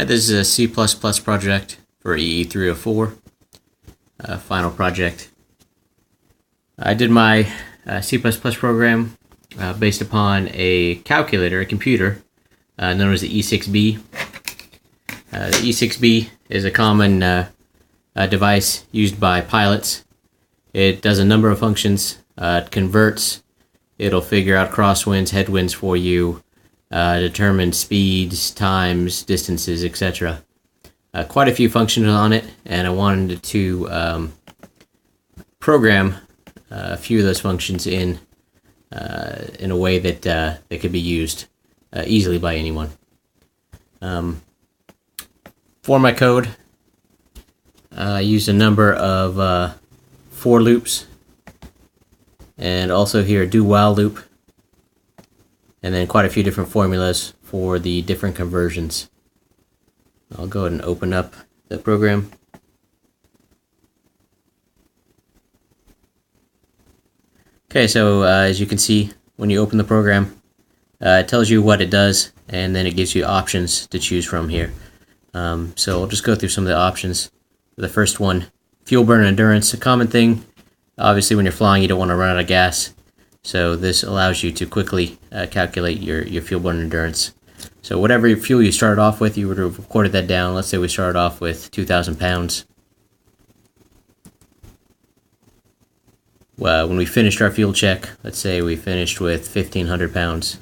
This is a C++ project for EE304, final project. I did my C++ program based upon a calculator, a computer, known as the E6B. The E6B is a common device used by pilots. It does a number of functions. It converts. It'll figure out crosswinds, headwinds for you, determine speeds, times, distances, etc. Quite a few functions on it, and I wanted to program a few of those functions in a way that they could be used easily by anyone. For my code, I used a number of for loops, and also here a do while loop, and then quite a few different formulas for the different conversions. I'll go ahead and open up the program. Okay, so as you can see, when you open the program, it tells you what it does, and then it gives you options to choose from here. So I'll just go through some of the options. The first one, fuel burn endurance, a common thing. Obviously, when you're flying, you don't want to run out of gas. So this allows you to quickly calculate your fuel burn endurance. So whatever fuel you started off with, you would have recorded that down. Let's say we started off with 2,000 pounds. Well, when we finished our fuel check, let's say we finished with 1,500 pounds.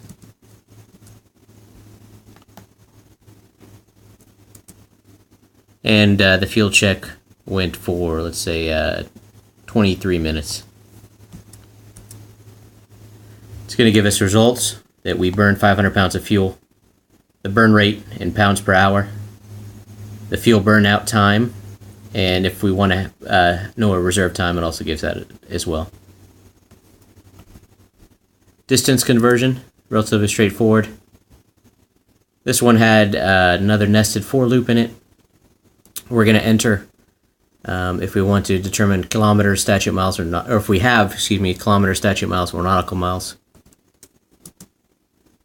And the fuel check went for, let's say, 23 minutes. It's going to give us results that we burned 500 pounds of fuel, the burn rate in pounds per hour, the fuel burnout time, and if we want to know a reserve time, it also gives that as well. Distance conversion, relatively straightforward. This one had another nested for loop in it. We're going to enter if we want to determine kilometers, statute miles, or not, or if we have, kilometers, statute miles, or nautical miles.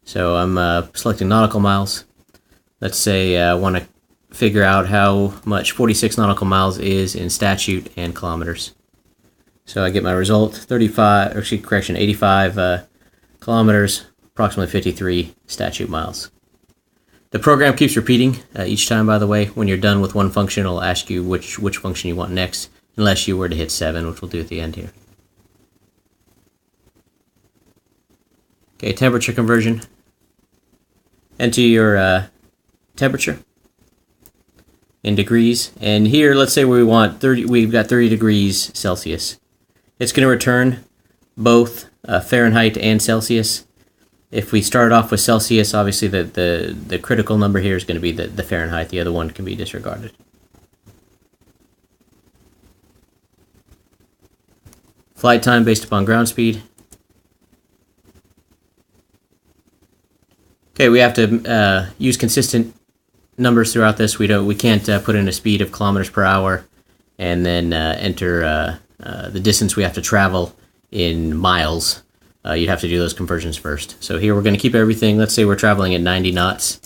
So I'm selecting nautical miles. Let's say I want to figure out how much 46 nautical miles is in statute and kilometers. So I get my result, 85 kilometers, approximately 53 statute miles. The program keeps repeating each time, by the way. When you're done with one function, it'll ask you which function you want next, unless you were to hit 7, which we'll do at the end here. Okay, temperature conversion. Enter your temperature in degrees, and here, let's say we want 30. We've got 30 degrees Celsius. It's going to return both Fahrenheit and Celsius. If we start off with Celsius, obviously the critical number here is going to be the Fahrenheit. The other one can be disregarded. Flight time based upon ground speed. Okay, we have to use consistent numbers throughout this. We can't put in a speed of kilometers per hour and then enter the distance we have to travel in miles. You'd have to do those conversions first. So here we're going to keep everything. Let's say we're traveling at 90 knots.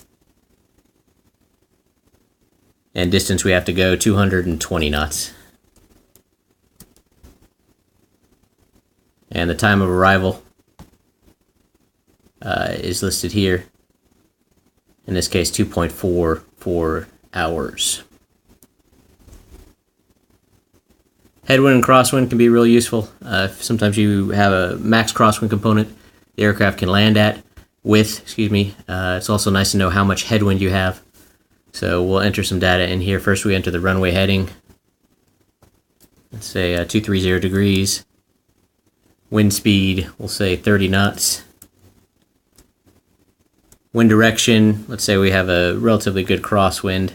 And distance we have to go 220 knots. And the time of arrival is listed here. In this case, 2.44 hours. Headwind and crosswind can be really useful. Sometimes you have a max crosswind component the aircraft can land at with, it's also nice to know how much headwind you have. So we'll enter some data in here. First we enter the runway heading. Let's say 230 degrees. Wind speed, we'll say 30 knots. Wind direction, let's say we have a relatively good crosswind.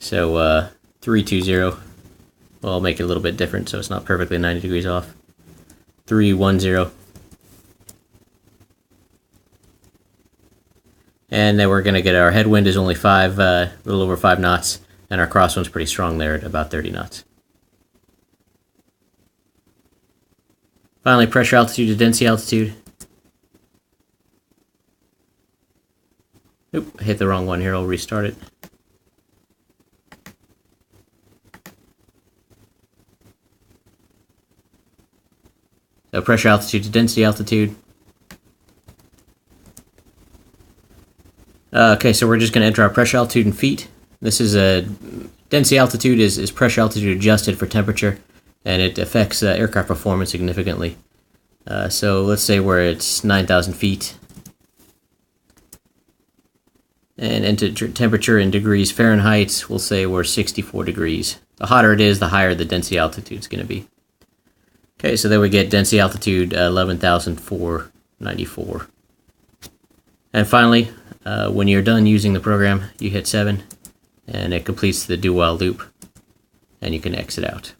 So 320. Well, I'll make it a little bit different so it's not perfectly 90 degrees off. 310. And then we're going to get our headwind is only a little over 5 knots, and our crosswind's pretty strong there at about 30 knots. Finally, pressure altitude to density altitude. Oop, I hit the wrong one here, I'll restart it. pressure altitude to density altitude. Okay, so we're just going to enter our pressure altitude in feet. This is a density altitude is pressure altitude adjusted for temperature, and it affects aircraft performance significantly. So let's say we're at 9,000 feet. And into temperature in degrees Fahrenheit, we'll say we're 64 degrees. The hotter it is, the higher the density altitude is going to be. Okay, so then we get density altitude 11,494. And finally, when you're done using the program, you hit 7, and it completes the do while loop, and you can exit out.